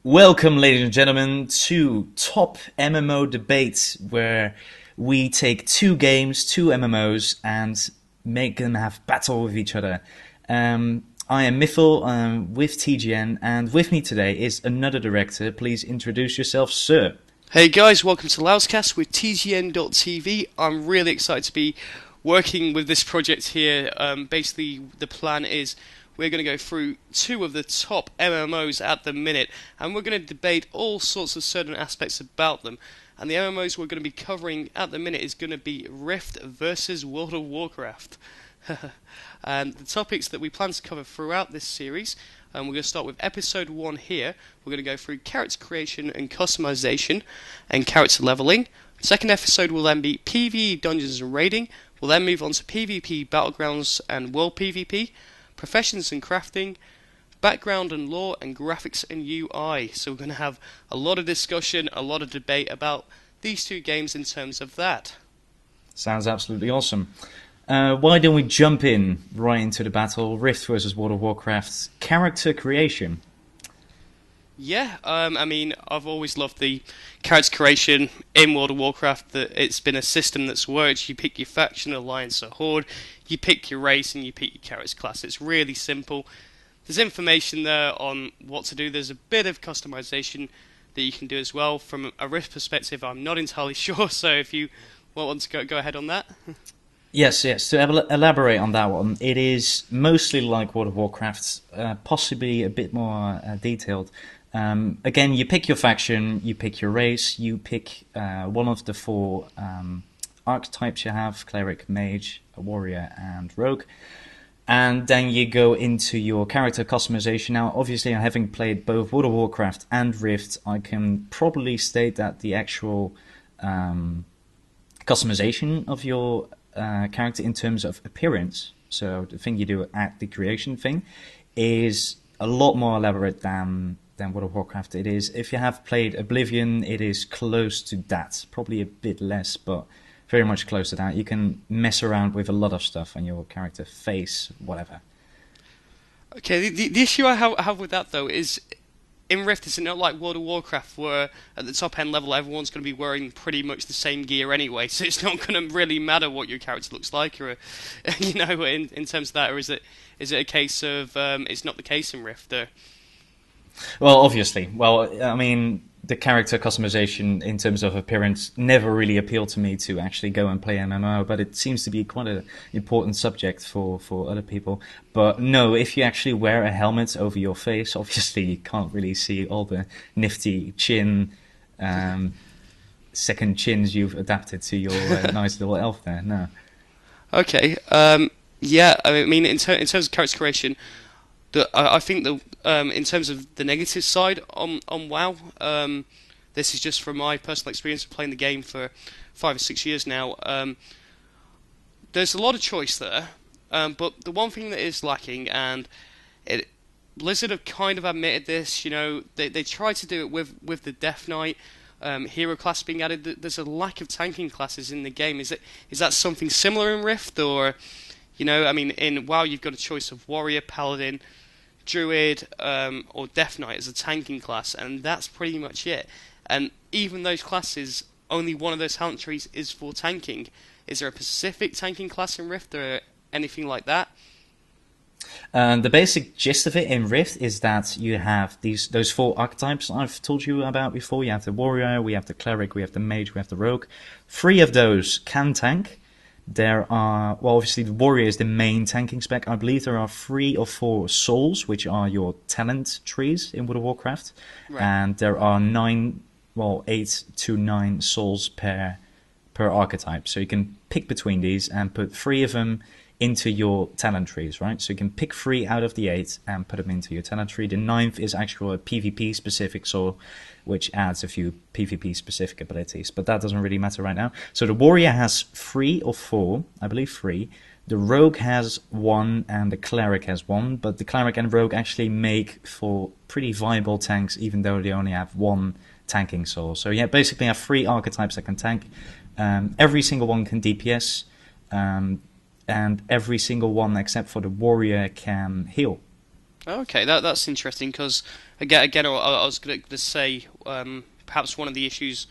Welcome, ladies and gentlemen, to Top MMO Debate, where we take two games, two MMOs, and make them have battle with each other. I am Mithal with TGN, and with me today is another director. Please introduce yourself, sir. Hey guys, welcome to LoudsCast with TGN.TV. I'm really excited to be working with this project here. Basically, the plan is we're going to go through two of the top MMOs at the minute, and we're going to debate all sorts of certain aspects about them. And the MMOs we're going to be covering at the minute is going to be Rift versus World of Warcraft. And the topics that we plan to cover throughout this series, we're going to start with episode 1 here. We're going to go through character creation and customization and character leveling. The second episode will then be PvE dungeons and raiding. We'll then move on to PvP battlegrounds and world PvP, professions and crafting, background and lore, and graphics and UI. So we're going to have a lot of discussion, a lot of debate about these two games in terms of that. Sounds absolutely awesome. Why don't we jump in right into the battle? Rift versus World of Warcraft character creation. Yeah, I mean, I've always loved the character creation in World of Warcraft. That it's been a system that's worked. You pick your faction, alliance, or horde. You pick your race and you pick your character class. It's really simple. There's information there on what to do. There's a bit of customization that you can do as well. From a Rift perspective, I'm not entirely sure. So if you want to go ahead on that. Yes. To elaborate on that one, it is mostly like World of Warcraft, possibly a bit more detailed. Again, you pick your faction, you pick your race, you pick one of the four archetypes you have: cleric, mage, warrior, and rogue. And then you go into your character customization. Now, obviously, having played both World of Warcraft and Rift, I can probably state that the actual customization of your character in terms of appearance, so the thing you do at the creation thing, is a lot more elaborate than World of Warcraft. It is, if you have played Oblivion, it is close to that, probably a bit less, but very much close to that. You can mess around with a lot of stuff on your character face, whatever. Okay, the issue I have with that though is, in Rift, is it not like World of Warcraft, where at the top end level everyone's going to be wearing pretty much the same gear anyway, so it's not going to really matter what your character looks like, or in terms of that, or is it a case of it's not the case in Rift? Well, obviously. Well, I mean, the character customization in terms of appearance never really appealed to me to actually go and play MMO, but it seems to be quite an important subject for other people. But no, if you actually wear a helmet over your face, obviously you can't really see all the nifty chin, second chins you've adapted to your nice little elf there. No. Okay. Yeah. I mean, in terms of character creation, I think that in terms of the negative side on WoW, this is just from my personal experience of playing the game for 5 or 6 years now. There's a lot of choice there, but the one thing that is lacking, and Blizzard have kind of admitted this, they tried to do it with the Death Knight hero class being added. There's a lack of tanking classes in the game. Is that something similar in Rift, or I mean, in WoW you've got a choice of warrior, paladin, druid, or death knight as a tanking class, and that's pretty much it. And even those classes, only one of those talent trees is for tanking. Is there a specific tanking class in Rift, or anything like that? The basic gist of it in Rift is that you have those four archetypes I've told you about before. You have the warrior, we have the cleric, we have the mage, we have the rogue. 3 of those can tank. There are, well, obviously the warrior is the main tanking spec. I believe there are 3 or 4 souls, which are your talent trees in World of Warcraft. Right. And there are 8 to 9 souls per archetype. So you can pick between these and put 3 of them into your talent trees, right? So you can pick 3 out of the 8 and put them into your talent tree. The 9th is actually a PvP specific soul, which adds a few PvP specific abilities, but that doesn't really matter right now. So the warrior has 3 or 4, I believe 3. The rogue has 1 and the cleric has 1, but the cleric and rogue actually make for pretty viable tanks, even though they only have 1 tanking soul. So yeah, basically have 3 archetypes that can tank. Every single one can DPS. And every single one except for the warrior can heal. Okay, that's interesting because again, I was going to say perhaps one of the issues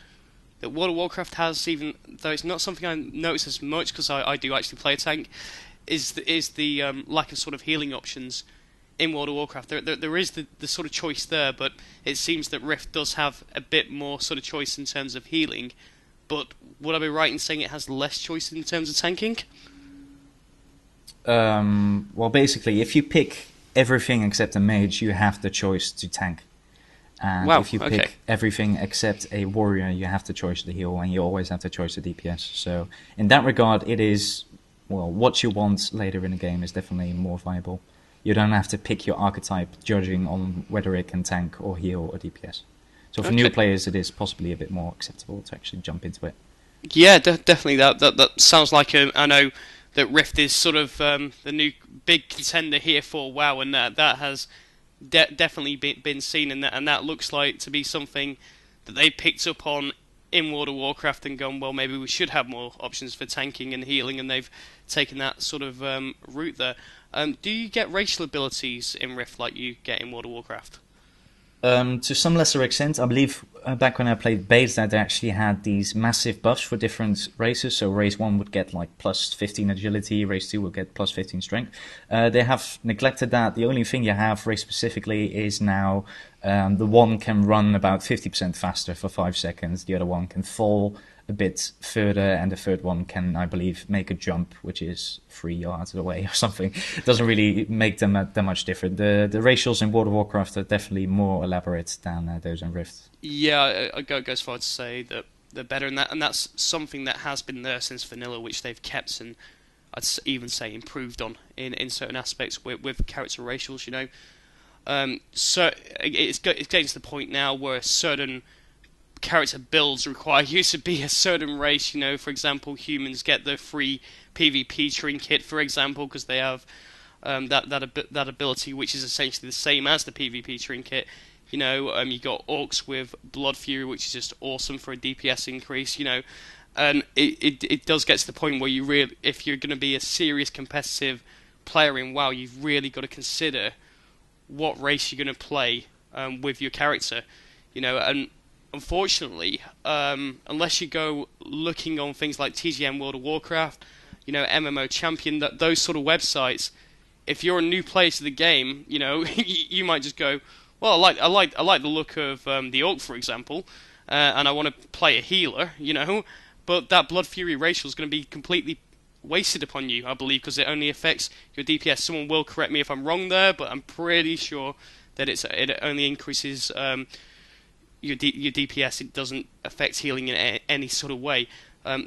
that World of Warcraft has, even though it's not something I notice as much because I do actually play a tank, is the lack of sort of healing options in World of Warcraft. There is the sort of choice there, but it seems that Rift does have a bit more sort of choice in terms of healing. But would I be right in saying it has less choice in terms of tanking? Well, basically, if you pick everything except a mage, you have the choice to tank. And Wow. if you Okay. pick everything except a warrior, you have the choice to heal, and you always have the choice to DPS. So, in that regard, it is, well, what you want later in the game is definitely more viable. You don't have to pick your archetype judging on whether it can tank or heal or DPS. So, for new Okay. players, it is possibly a bit more acceptable to actually jump into it. Yeah, definitely. That sounds like I know that Rift is sort of the new big contender here for WoW, and that has definitely been seen, and that looks like to be something that they picked up on in World of Warcraft and gone, well, maybe we should have more options for tanking and healing, and they've taken that sort of route there. Do you get racial abilities in Rift like you get in World of Warcraft? To some lesser extent, I believe back when I played base that they actually had these massive buffs for different races. So race 1 would get like plus 15 agility, race 2 would get plus 15 strength. They have neglected that. The only thing you have race specifically is now the one can run about 50% faster for 5 seconds, the other one can fall a bit further, and the third one can, I believe, make a jump, which is 3 yards away or something. It doesn't really make them that much different. The racials in World of Warcraft are definitely more elaborate than those in Rift. Yeah, I go as far to say that they're better, and that's something that has been there since vanilla, which they've kept and even say improved on in certain aspects with character racials. So it's getting to the point now where certain character builds require you to be a certain race. For example, humans get the free PvP trinket, for example, because they have that ability, which is essentially the same as the PvP trinket. You got orcs with Blood Fury, which is just awesome for a DPS increase. And it does get to the point where if you're going to be a serious competitive player in WoW, you've really got to consider what race you're going to play with your character. And unfortunately, unless you go looking on things like TGN World of Warcraft, MMO Champion, those sort of websites, if you're a new player to the game, you might just go, well, I like the look of the Orc, for example, and I want to play a healer, but that Blood Fury racial is going to be completely wasted upon you, I believe, because it only affects your DPS. Someone will correct me if I'm wrong there, but I'm pretty sure that it only increases your DPS. It doesn't affect healing in any sort of way.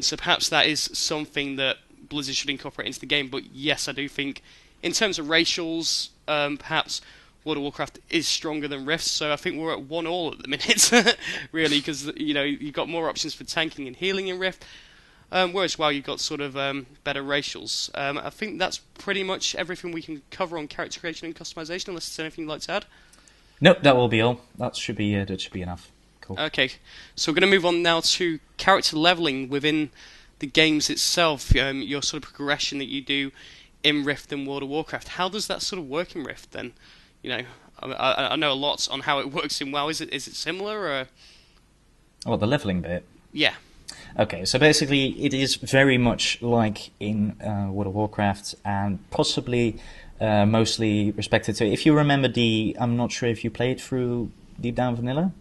So perhaps that is something that Blizzard should incorporate into the game. But yes, I do think in terms of racials, perhaps World of Warcraft is stronger than Rift. So I think we're at 1-1 at the minute, really, because you've got more options for tanking and healing in Rift. Whereas WoW, you've got sort of better racials. I think that's pretty much everything we can cover on character creation and customization, unless there's anything you'd like to add. Nope, that will be all. That should be enough. Cool. Okay, so we're going to move on now to character leveling within the games itself. Your sort of progression that you do in Rift and World of Warcraft. How does that sort of work in Rift then? I know a lot on how it works in WoW. Is it similar or? Well, the leveling bit. Yeah. Okay, so basically it is very much like in World of Warcraft, and possibly mostly respected to. If you remember I'm not sure if you played through Deep Down Vanilla.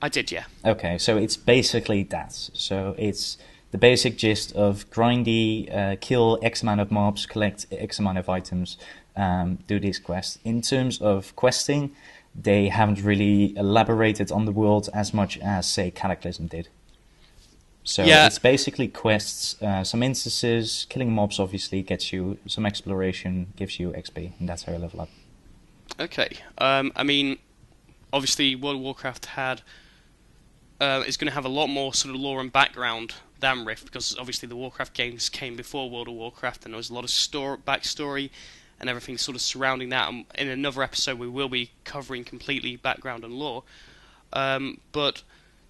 I did, yeah. Okay, so it's basically that. So it's the basic gist of grindy, kill X amount of mobs, collect X amount of items, do these quests. In terms of questing, they haven't really elaborated on the world as much as, say, Cataclysm did. So Yeah. it's basically quests, some instances, killing mobs obviously gets you some exploration, gives you XP, and that's how you level up. Okay. I mean, obviously, World of Warcraft is going to have a lot more sort of lore and background than Rift, because obviously the Warcraft games came before World of Warcraft, and there was a lot of backstory and everything sort of surrounding that. And in another episode, we will be covering completely background and lore. But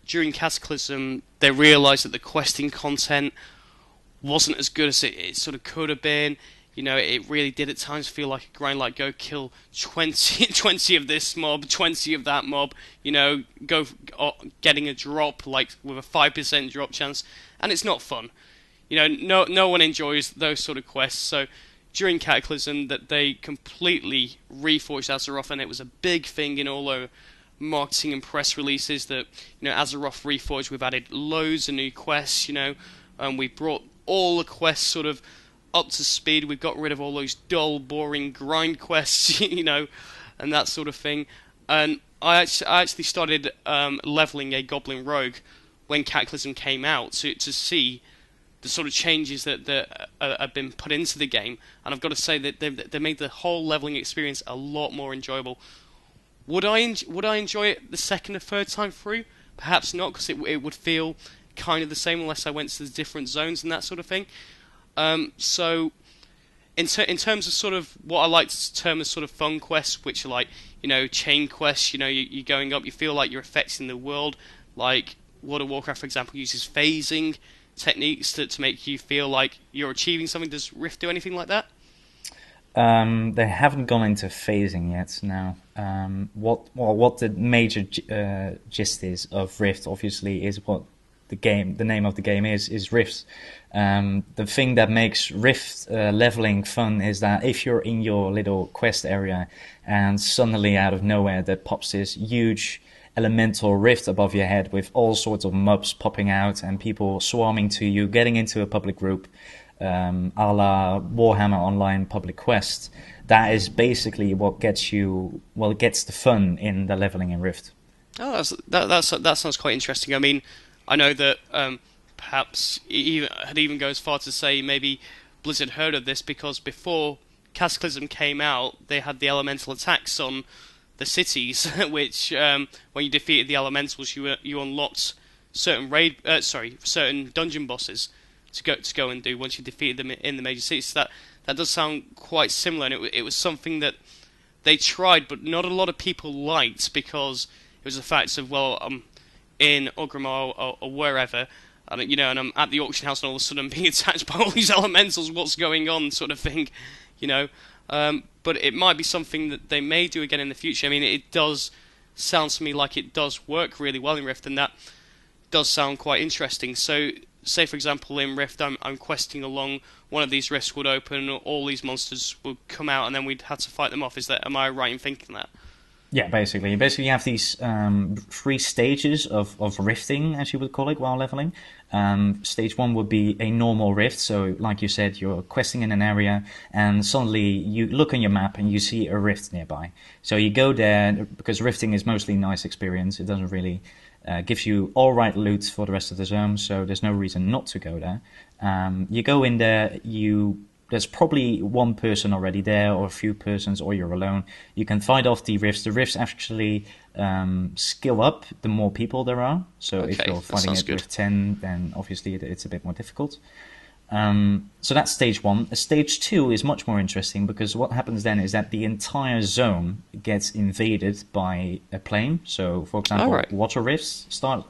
during Cataclysm, they realised that the questing content wasn't as good as it sort of could have been. You know, it really did at times feel like a grind, like go kill 20, 20 of this mob, 20 of that mob, you know, getting a drop, like, with a 5% drop chance, and it's not fun. You know, no one enjoys those sort of quests, so during Cataclysm that they completely reforged Azeroth, and it was a big thing in all the marketing and press releases that, you know, Azeroth Reforged, we've added loads of new quests, you know, and we brought all the quests sort of up to speed. We've got rid of all those dull, boring grind quests, you know, and that sort of thing. And I actually started leveling a Goblin Rogue when Cataclysm came out to see the sort of changes that have been put into the game. And I've got to say that they made the whole leveling experience a lot more enjoyable. Would I enjoy it the second or third time through? Perhaps not, because it would feel kind of the same unless I went to the different zones and that sort of thing. So, in terms of sort of what I like to term as sort of fun quests, which are like, you know, chain quests, you know, you're going up, you feel like you're affecting the world, like World of Warcraft, for example, uses phasing techniques to make you feel like you're achieving something. Does Rift do anything like that? They haven't gone into phasing yet. Now, what the major gist is of Rift, obviously, is what the name of the game is Rift. The thing that makes Rift leveling fun is that if you're in your little quest area and suddenly out of nowhere there pops this huge elemental rift above your head with all sorts of mobs popping out and people swarming to you, getting into a public group, a la Warhammer Online public quest, that is basically what gets the fun in the leveling in Rift. Oh, that sounds quite interesting. I mean, I know that perhaps it even goes far to say maybe Blizzard heard of this, because before Cataclysm came out, they had the elemental attacks on the cities, which when you defeated the elementals, you unlocked certain dungeon bosses to go and do once you defeated them in the major cities. So that does sound quite similar, and it was something that they tried, but not a lot of people liked, because it was the fact of, well, I'm in Orgrimmar or wherever, and you know, and I'm at the auction house, and all of a sudden I'm being attacked by all these elementals. What's going on, sort of thing, you know. But it might be something that they may do again in the future. I mean, it does sound to me like it does work really well in Rift, and that does sound quite interesting. So, say for example in Rift, I'm questing along, one of these rifts would open, all these monsters would come out, and then we'd have to fight them off. Am I right in thinking that? Yeah, basically you have these 3 stages of rifting, as you would call it, while leveling. Stage 1 would be a normal rift, so like you said, you're questing in an area, and suddenly you look on your map and you see a rift nearby. So you go there, because rifting is mostly nice experience. It doesn't really give you all right loot for the rest of the zone, so there's no reason not to go there. You go in there, there's probably one person already there, or a few persons, or you're alone. You can fight off the rifts. The rifts actually skill up the more people there are. So if you're fighting it with 10, then obviously it's a bit more difficult. So that's stage 1. Stage 2 is much more interesting, because what happens then is that the entire zone gets invaded by a plane. So, for example, water rifts start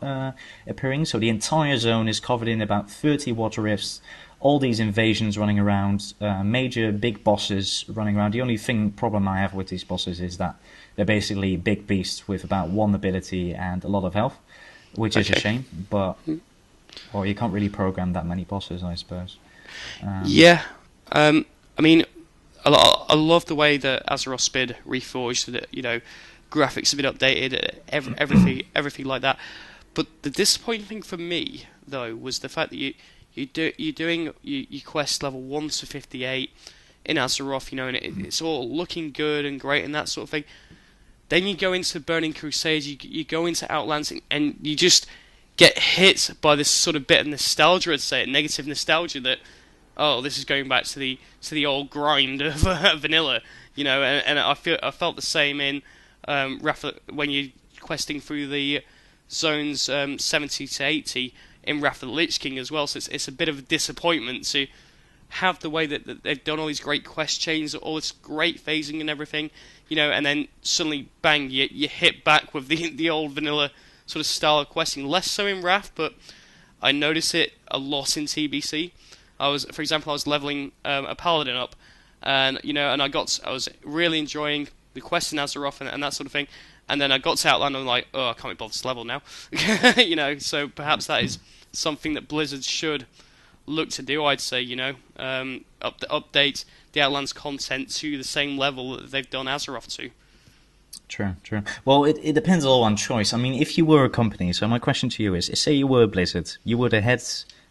appearing. So the entire zone is covered in about 30 water rifts. All these invasions running around, major big bosses running around. The only problem I have with these bosses is that they're basically big beasts with about 1 ability and a lot of health, which is a shame. But well, you can't really program that many bosses, I suppose. Yeah, I mean, I love the way that Azeroth's been reforged. That, you know, graphics have been updated, everything like that. But the disappointing thing for me, though, was the fact that you're doing your quest level 1 to 58 in Azeroth, you know, and it's all looking good and great and that sort of thing. Then you go into Burning Crusades, you go into Outlands, and you just get hit by this sort of bit of nostalgia, I'd say, negative nostalgia, that, oh, this is going back to the old grind of vanilla, you know, and I felt the same in Wrath when you're questing through the zones 70 to 80 in Wrath of the Lich King as well. So it's a bit of a disappointment to have the way that they've done all these great quest chains, all this great phasing and everything, you know, and then suddenly, bang, you hit back with the old vanilla sort of style of questing. Less so in Wrath, but I notice it a lot in TBC. For example, I was leveling a paladin up, and and I was really enjoying the quest in Azeroth and that sort of thing. And then I got to Outland and I'm like, oh, I can't be bothered to level now. So perhaps that is something that Blizzard should look to do, I'd say, update the Outlands content to the same level that they've done Azeroth to. True. Well, it depends all on choice. I mean, if you were a company, so my question to you is, say you were Blizzard, you were the head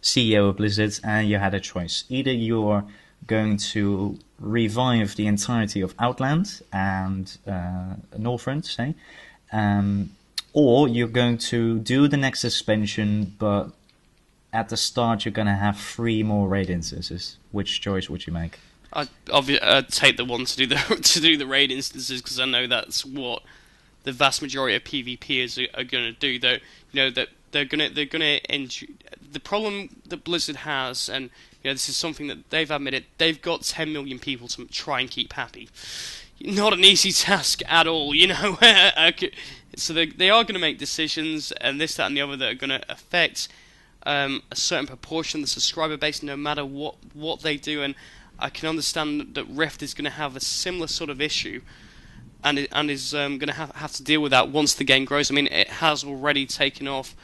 CEO of Blizzard, and you had a choice. Either you're going to revive the entirety of Outland and Northrend, say, or you're going to do the next expansion, but at the start you're going to have 3 more raid instances. Which choice would you make? I'd take the one to do the raid instances, because I know that's what the vast majority of PvPers are going to do. Though that they're going to the problem that Blizzard has, and this is something that they've admitted, they've got 10 million people to try and keep happy. Not an easy task at all, So they are going to make decisions, and this, that, and the other, that are going to affect a certain proportion of the subscriber base, no matter what they do. And I can understand that Rift is going to have a similar sort of issue, and is going to have to deal with that once the game grows. I mean, it has already taken off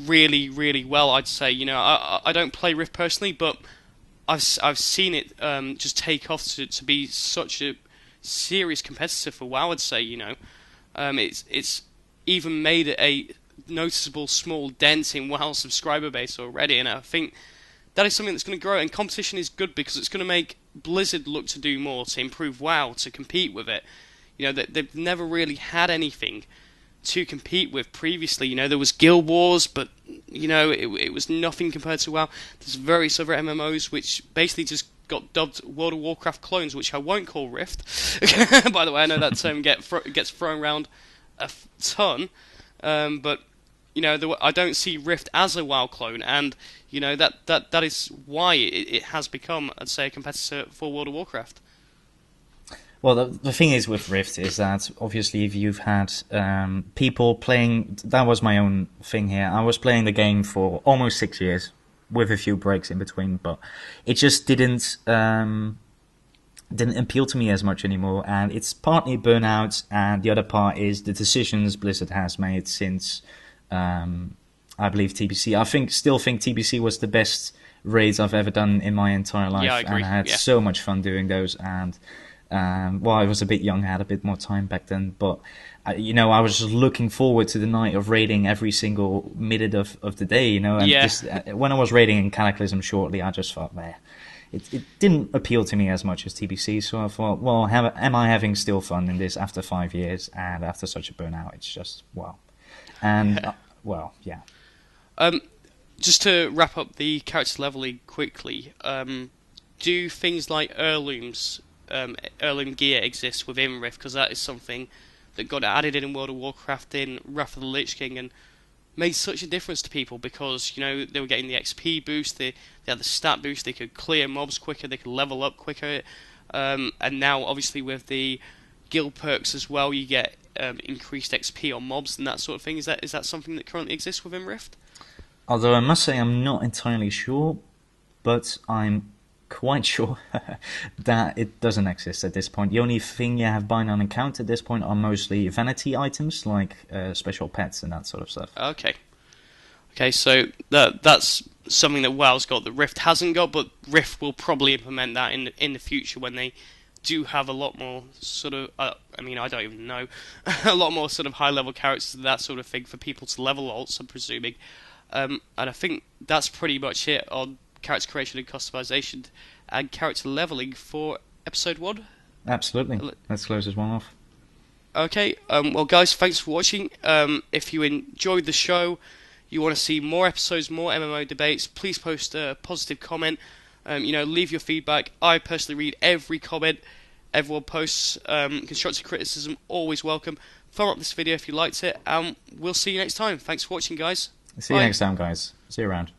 really, really well, I'd say. I don't play Rift personally, but I've seen it just take off to be such a serious competitor for WoW, I'd say. It's even made a noticeable small dent in WoW subscriber base already, and I think that is something that's going to grow, and competition is good because it's going to make Blizzard look to do more, to improve WoW, to compete with it. They've never really had anything to compete with previously. There was Guild Wars, but it was nothing compared to WoW. There's various other MMOs which basically just got dubbed World of Warcraft clones, which I won't call Rift. By the way, I know that term gets thrown around a ton, but I don't see Rift as a WoW clone, and that is why it has become, I'd say, a competitor for World of Warcraft. Well, the thing is with Rift is that obviously if you've had people playing, that was my own thing here. I was playing the game for almost 6 years, with a few breaks in between, but it just didn't appeal to me as much anymore. And it's partly burnout, and the other part is the decisions Blizzard has made since I believe TBC. Still think TBC was the best raids I've ever done in my entire life. Yeah, I agree. And I had so much fun doing those. And I was a bit young, I had a bit more time back then, but I was just looking forward to the night of raiding every single minute of the day, and when I was raiding in Cataclysm shortly, I just thought, man, it didn't appeal to me as much as TBC, so I thought, well, am I having still fun in this after 5 years, and after such a burnout? It's just, wow. And, yeah. Just to wrap up the character leveling quickly, do things like heirlooms, heirloom gear exist within Rift? Because that is something that got added in World of Warcraft in Wrath of the Lich King, and made such a difference to people, because they were getting the XP boost, they had the stat boost, they could clear mobs quicker, they could level up quicker, and now obviously with the guild perks as well, you get increased XP on mobs and that sort of thing. Is that something that currently exists within Rift? Although I must say I'm not entirely sure, but I'm quite sure that it doesn't exist at this point. The only thing you have buying on account at this point are mostly vanity items, like special pets and that sort of stuff. Okay, so that's something that WoW's got that Rift hasn't got, but Rift will probably implement that in the future when they do have a lot more sort of, I don't even know, a lot more sort of high-level characters and that sort of thing for people to level alts, I'm presuming. And I think that's pretty much it on character creation and customization and character leveling for episode 1. Absolutely. Let's close this one off. Okay, well guys, thanks for watching. If you enjoyed the show, you want to see more episodes, more MMO debates, please post a positive comment. Leave your feedback. I personally read every comment everyone posts. Constructive criticism, always welcome. Thumb up this video if you liked it, and we'll see you next time. Thanks for watching, guys. See you next time, guys. See you around.